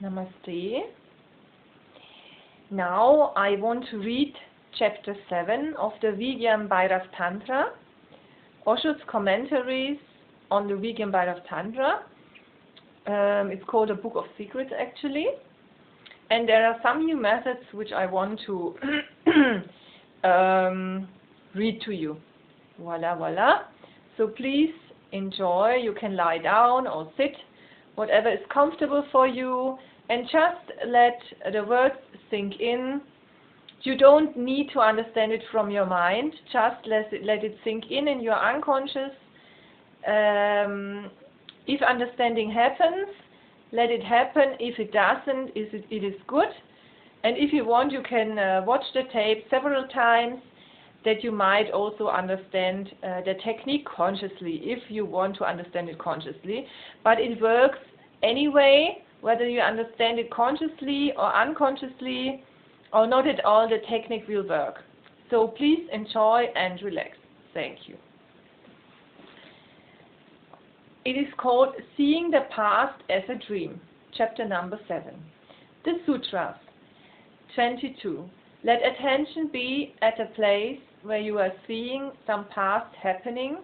Namaste. Now I want to read chapter 7 of the Vigyan Bhairav Tantra, Oshos commentaries on the Vigyan Bhairav Tantra. It's called a Book of Secrets actually, and there are some new methods which I want to read to you. Voila, voila. So please enjoy. You can lie down or sit, whatever is comfortable for you, and just let the words sink in. You don't need to understand it from your mind. Just let it sink in your unconscious. If understanding happens, let it happen. If it doesn't, it is good. And if you want, you can watch the tape several times, that you might also understand the technique consciously, if you want to understand it consciously. But it works anyway, whether you understand it consciously or unconsciously or not at all, the technique will work. So please enjoy and relax. Thank you. It is called Seeing the Past as a Dream, chapter number 7. The Sutras. 22. Let attention be at a place where you are seeing some past happening,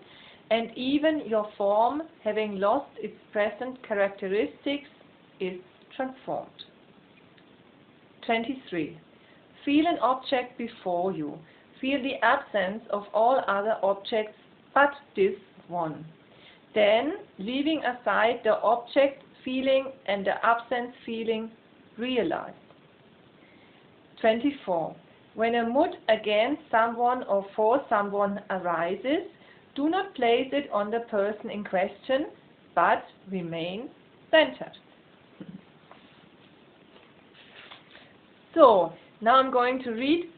and even your form, having lost its present characteristics, is transformed. 23. Feel an object before you. Feel the absence of all other objects but this one. Then, leaving aside the object feeling and the absence feeling, realize. 24. When a mood against someone or for someone arises, do not place it on the person in question, but remain centered. So, now I'm going to read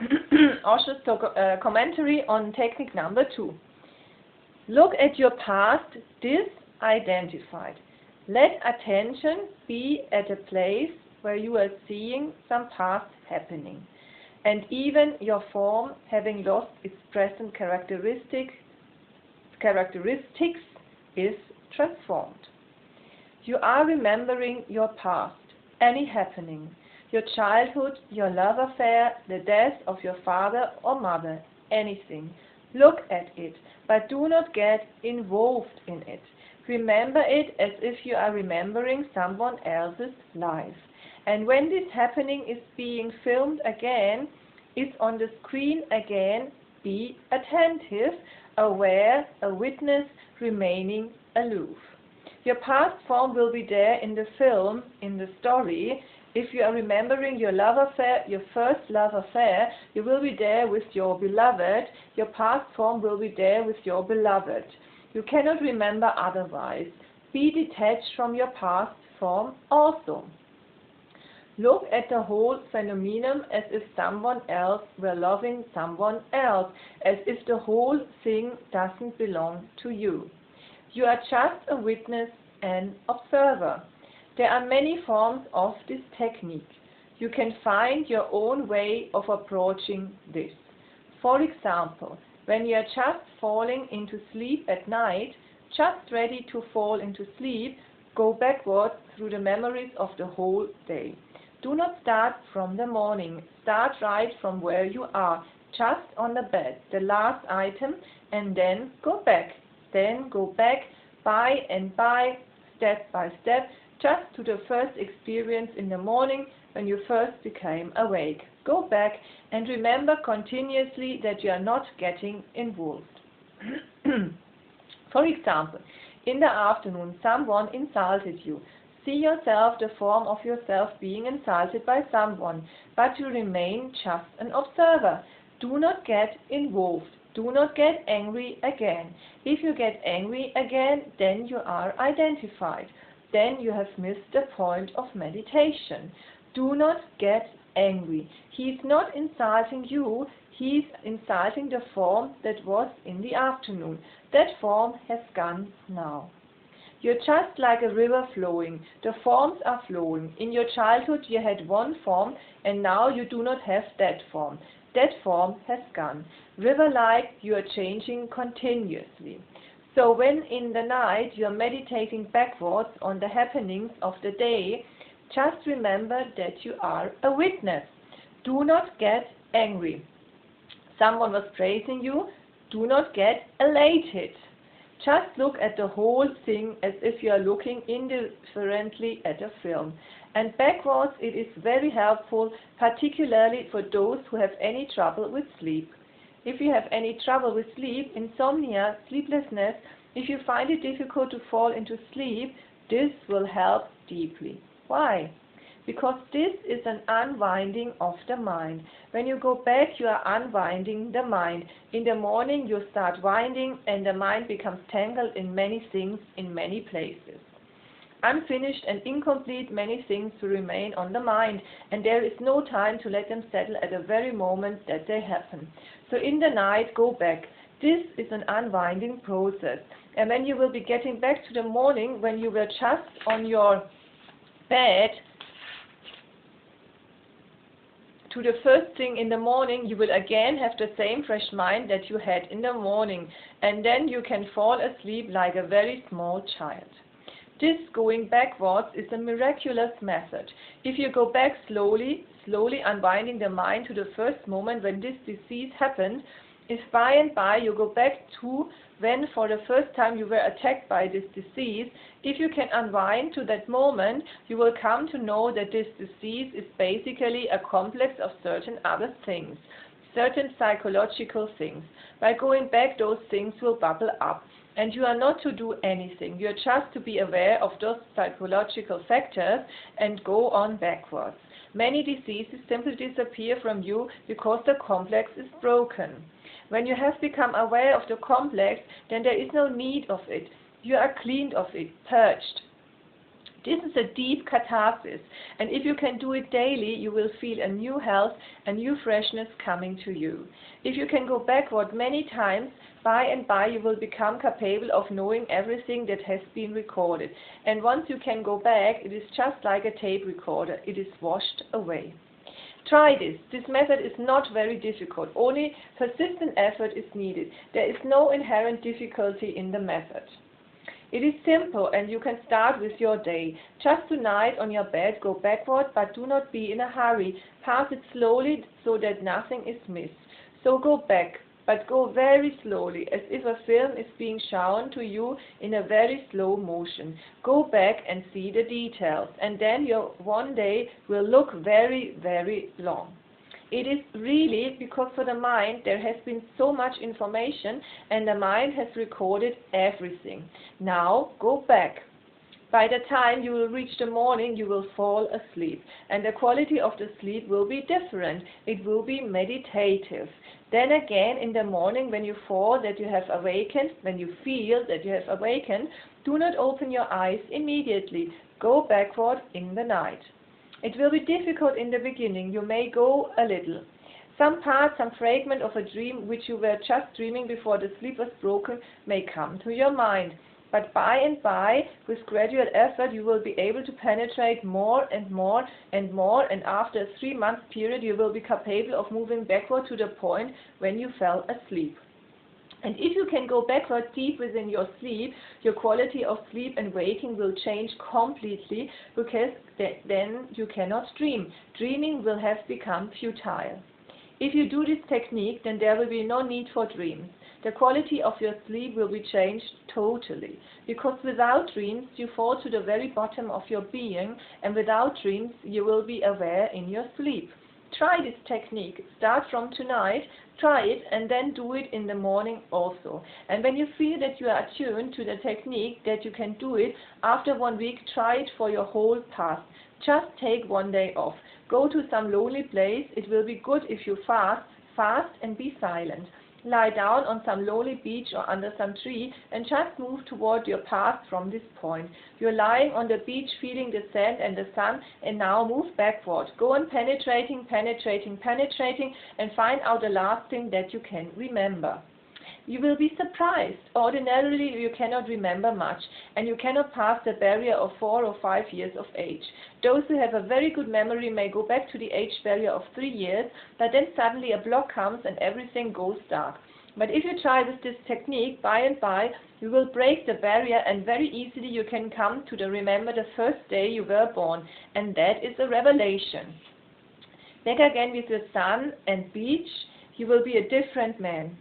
Oshos' commentary on technique number 2. Look at your past disidentified. Let attention be at a place where you are seeing some past happening, and even your form, having lost its present characteristics, is transformed. You are remembering your past, any happening, your childhood, your love affair, the death of your father or mother, anything. Look at it, but do not get involved in it. Remember it as if you are remembering someone else's life. And when this happening is being filmed again, is on the screen again, be attentive, aware, a witness, remaining aloof. Your past form will be there in the film, in the story. If you are remembering your love affair, your first love affair, you will be there with your beloved. Your past form will be there with your beloved. You cannot remember otherwise. Be detached from your past form also. Look at the whole phenomenon as if someone else were loving someone else, as if the whole thing doesn't belong to you. You are just a witness and observer. There are many forms of this technique. You can find your own way of approaching this. For example, when you are just falling into sleep at night, just ready to fall into sleep, go backwards through the memories of the whole day. Do not start from the morning. Start right from where you are, just on the bed, the last item, and then go back. Then go back by and by, step by step, just to the first experience in the morning when you first became awake. Go back and remember continuously that you are not getting involved. For example, in the afternoon someone insulted you. See yourself, the form of yourself being insulted by someone, but you remain just an observer. Do not get involved. Do not get angry again. If you get angry again, then you are identified. Then you have missed the point of meditation. Do not get angry. He is not insulting you. He is insulting the form that was in the afternoon. That form has gone now. You're just like a river flowing. The forms are flowing. In your childhood you had one form, and now you do not have that form. That form has gone. River-like, you are changing continuously. So when in the night you are meditating backwards on the happenings of the day, Just remember that you are a witness. Do not get angry. Someone was praising you. Do not get elated. Just look at the whole thing as if you are looking indifferently at a film. And backwards, it is very helpful, particularly for those who have any trouble with sleep. If you have any trouble with sleep, insomnia, sleeplessness, if you find it difficult to fall into sleep, this will help deeply. Why? Because this is an unwinding of the mind. When you go back, you are unwinding the mind. In the morning, you start winding, and the mind becomes tangled in many things in many places. Unfinished and incomplete, many things will remain on the mind, and there is no time to let them settle at the very moment that they happen. So in the night, go back. This is an unwinding process. And when you will be getting back to the morning, when you were just on your bed, to the first thing in the morning, you will again have the same fresh mind that you had in the morning, and then you can fall asleep like a very small child. This going backwards is a miraculous method. If you go back slowly unwinding the mind to the first moment when this disease happened, if by and by you go back to when for the first time you were attacked by this disease, if you can unwind to that moment, you will come to know that this disease is basically a complex of certain other things, certain psychological things. By going back, those things will bubble up. And you are not to do anything. You are just to be aware of those psychological factors and go on backwards. Many diseases simply disappear from you because the complex is broken. When you have become aware of the complex, then there is no need of it. You are cleaned of it, purged. This is a deep catharsis, and if you can do it daily, you will feel a new health, a new freshness coming to you. If you can go backward many times, by and by you will become capable of knowing everything that has been recorded. And once you can go back, it is just like a tape recorder. It is washed away. Try this. This method is not very difficult. Only persistent effort is needed. There is no inherent difficulty in the method. It is simple, and you can start with your day. Just tonight on your bed, go backward, but do not be in a hurry. Pass it slowly so that nothing is missed. So go back, but go very slowly, as if a film is being shown to you in a very slow motion. Go back and see the details, and then your one day will look very, very long. It is really because for the mind there has been so much information and the mind has recorded everything. Now go back. By the time you will reach the morning, you will fall asleep, and the quality of the sleep will be different. It will be meditative. Then again in the morning, when you feel that you have awakened, do not open your eyes immediately. Go backward in the night. It will be difficult in the beginning. You may go a little. Some part, some fragment of a dream which you were just dreaming before the sleep was broken may come to your mind. But by and by, with gradual effort, you will be able to penetrate more and more and more, and after a 3-month period, you will be capable of moving backward to the point when you fell asleep. And if you can go backward deep within your sleep, your quality of sleep and waking will change completely, because then you cannot dream. Dreaming will have become futile. If you do this technique, then there will be no need for dreams. The quality of your sleep will be changed totally, because without dreams you fall to the very bottom of your being, and without dreams you will be aware in your sleep. Try this technique. Start from tonight, try it, and then do it in the morning also. And when you feel that you are attuned to the technique, that you can do it, after 1 week, try it for your whole past. Just take 1 day off. Go to some lonely place. It will be good if you fast and be silent. Lie down on some lonely beach or under some tree and just move toward your past from this point. You're lying on the beach feeling the sand and the sun, and now move backward. Go on penetrating and find out the last thing that you can remember. You will be surprised. Ordinarily you cannot remember much, and you cannot pass the barrier of 4 or 5 years of age. Those who have a very good memory may go back to the age barrier of 3 years, but then suddenly a block comes and everything goes dark. But if you try with this technique, by and by, you will break the barrier, and very easily you can come to remember the first day you were born, and that is a revelation. Back again with your sun and beach, you will be a different man.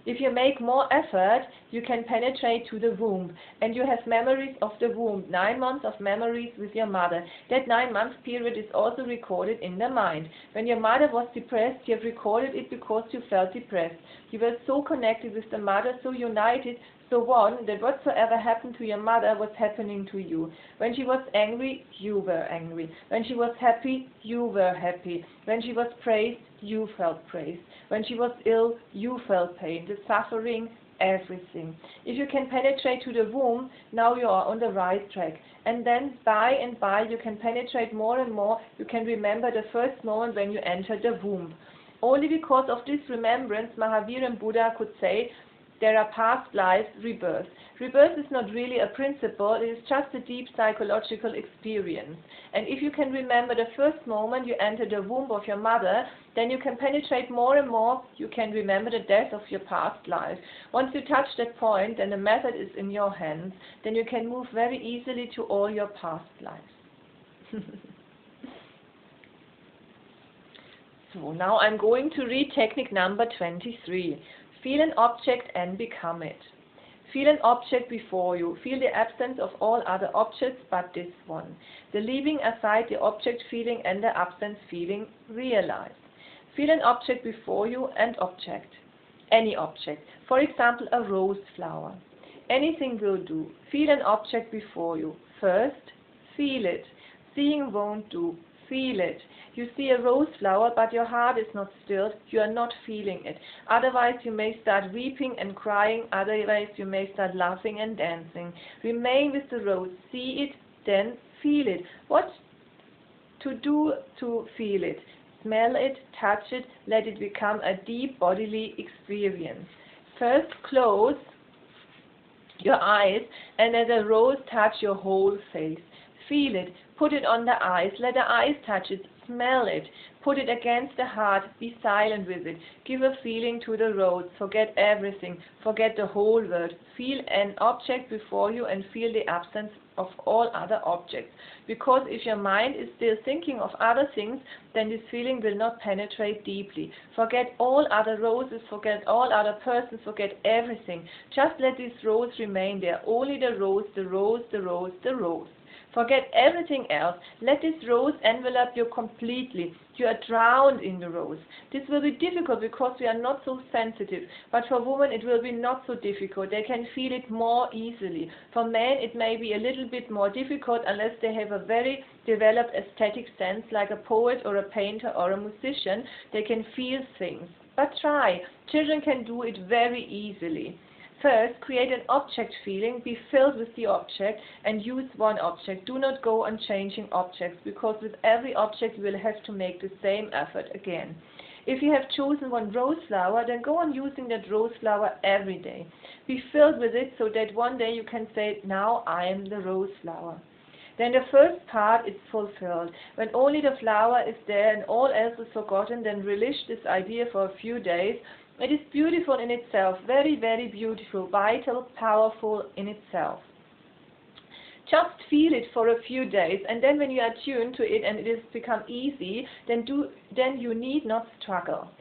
If you make more effort, you can penetrate to the womb, and you have memories of the womb, 9 months of memories with your mother. That 9-month period is also recorded in the mind. When your mother was depressed, you have recorded it because you felt depressed. You were so connected with the mother, so united, so one, that whatsoever happened to your mother was happening to you. When she was angry, you were angry. When she was happy, you were happy. When she was praised, you felt praise. When she was ill, you felt pain, the suffering, everything. If you can penetrate to the womb, now you are on the right track. And then by and by you can penetrate more and more. You can remember the first moment when you entered the womb. Only because of this remembrance, Mahavir and Buddha could say, there are past lives, rebirth. Rebirth is not really a principle, it is just a deep psychological experience. And if you can remember the first moment you entered the womb of your mother, then you can penetrate more and more, you can remember the death of your past life. Once you touch that point, then the method is in your hands, then you can move very easily to all your past lives. So now I'm going to read technique number 23. Feel an object and become it. Feel an object before you. Feel the absence of all other objects but this one. The leaving aside the object feeling and the absence feeling, realize. Feel an object before you and object. Any object. For example, a rose flower. Anything will do. Feel an object before you. First, feel it. Seeing won't do. Feel it. You see a rose flower, but your heart is not stilled. You are not feeling it. Otherwise, you may start weeping and crying. Otherwise, you may start laughing and dancing. Remain with the rose. See it, then feel it. What to do to feel it? Smell it, touch it, let it become a deep bodily experience. First, close your eyes and let the rose touch your whole face. Feel it. Put it on the eyes. Let the eyes touch it. Smell it. Put it against the heart. Be silent with it. Give a feeling to the rose. Forget everything. Forget the whole world. Feel an object before you and feel the absence of all other objects. Because if your mind is still thinking of other things, then this feeling will not penetrate deeply. Forget all other roses. Forget all other persons. Forget everything. Just let this rose remain there. Only the rose, the rose, the rose, the rose. Forget everything else. Let this rose envelop you completely. You are drowned in the rose. This will be difficult because we are not so sensitive. But for women it will be not so difficult. They can feel it more easily. For men it may be a little bit more difficult unless they have a very developed aesthetic sense, like a poet or a painter or a musician. They can feel things. But try. Children can do it very easily. First, create an object feeling, be filled with the object, and use one object. Do not go on changing objects, because with every object you will have to make the same effort again. If you have chosen one rose flower, then go on using that rose flower every day. Be filled with it so that one day you can say, now I am the rose flower. Then the first part is fulfilled. When only the flower is there and all else is forgotten, then relish this idea for a few days. It is beautiful in itself, very, very beautiful, vital, powerful in itself. Just feel it for a few days, and then when you are tuned to it and it has become easy, then you need not struggle.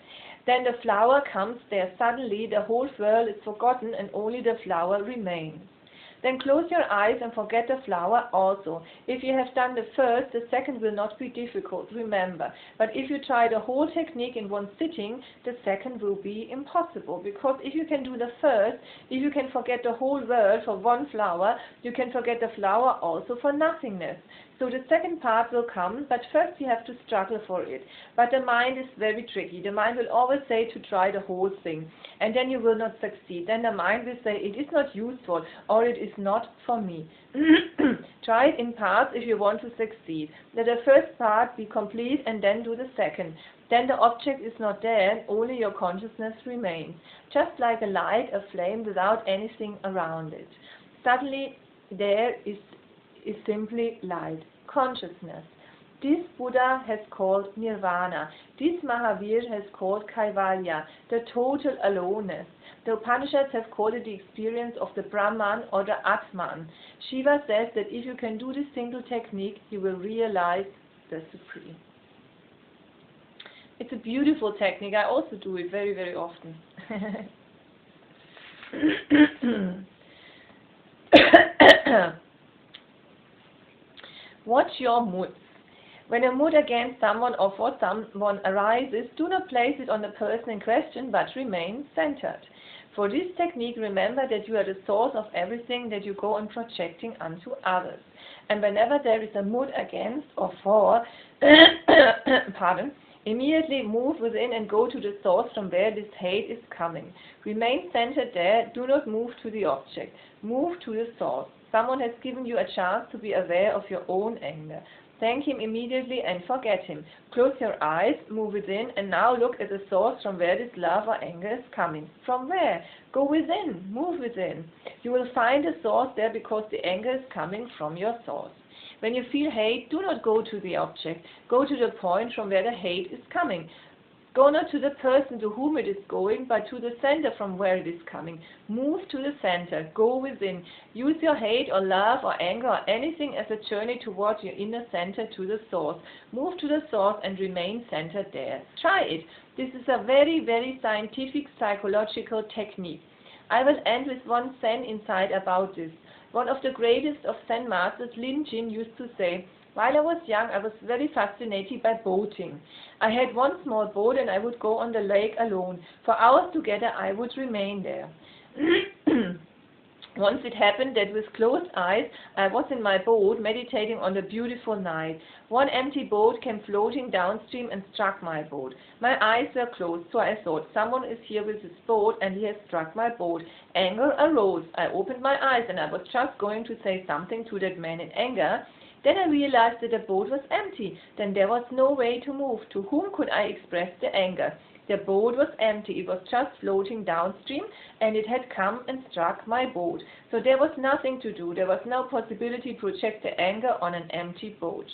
Then the flower comes there suddenly, the whole world is forgotten and only the flower remains. Then close your eyes and forget the flower also. If you have done the first, the second will not be difficult, remember. But if you try the whole technique in one sitting, the second will be impossible. Because if you can do the first, if you can forget the whole world for one flower, you can forget the flower also for nothingness. So the second part will come, but first you have to struggle for it. But the mind is very tricky. The mind will always say to try the whole thing, and then you will not succeed. Then the mind will say it is not useful, or it is not for me. Try it in parts if you want to succeed. Let the first part be complete and then do the second. Then the object is not there and only your consciousness remains. Just like a light, a flame without anything around it. Suddenly there is simply light, consciousness. This Buddha has called Nirvana. This Mahavir has called Kaivalya, the total aloneness. The Upanishads have called it the experience of the Brahman or the Atman. Shiva says that if you can do this single technique, you will realize the Supreme. It's a beautiful technique. I also do it very, very often. Watch your moods. When a mood against someone or for someone arises, do not place it on the person in question, but remain centered. For this technique, remember that you are the source of everything that you go on projecting unto others. And whenever there is a mood against or for, immediately move within and go to the source from where this hate is coming. Remain centered there. Do not move to the object. Move to the source. Someone has given you a chance to be aware of your own anger. Thank him immediately and forget him. Close your eyes, move within, and now look at the source from where this love or anger is coming. From where? Go within, move within. You will find the source there because the anger is coming from your source. When you feel hate, do not go to the object. Go to the point from where the hate is coming. Go not to the person to whom it is going, but to the center from where it is coming. Move to the center. Go within. Use your hate or love or anger or anything as a journey towards your inner center to the source. Move to the source and remain centered there. Try it. This is a very, very scientific psychological technique. I will end with one Zen insight about this. One of the greatest of Zen masters, Lin Jin, used to say, "While I was young, I was very fascinated by boating. I had one small boat and I would go on the lake alone. For hours together, I would remain there. Once it happened that with closed eyes, I was in my boat meditating on the beautiful night. One empty boat came floating downstream and struck my boat. My eyes were closed, so I thought, someone is here with his boat and he has struck my boat. Anger arose. I opened my eyes and I was just going to say something to that man in anger. Then I realized that the boat was empty. Then there was no way to move. To whom could I express the anger? The boat was empty. It was just floating downstream, and it had come and struck my boat. So there was nothing to do. There was no possibility to project the anger on an empty boat."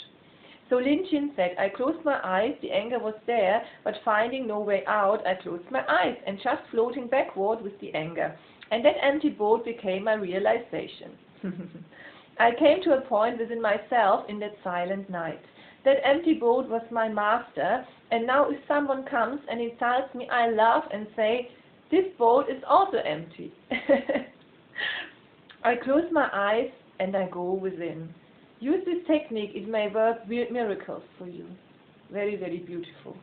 So Lin Jin said, "I closed my eyes. The anger was there, but finding no way out, I closed my eyes and just floating backward with the anger. And that empty boat became my realization." I came to a point within myself in that silent night. That empty boat was my master, and now if someone comes and insults me, I laugh and say, "This boat is also empty." I close my eyes and I go within. Use this technique, it may work miracles for you. Very, very beautiful.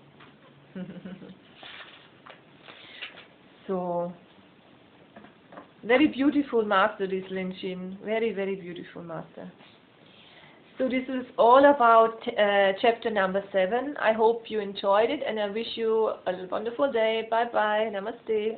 So, very beautiful master, this Lin Jin. Very, very beautiful master. So this is all about chapter number 7. I hope you enjoyed it and I wish you a wonderful day. Bye bye. Namaste.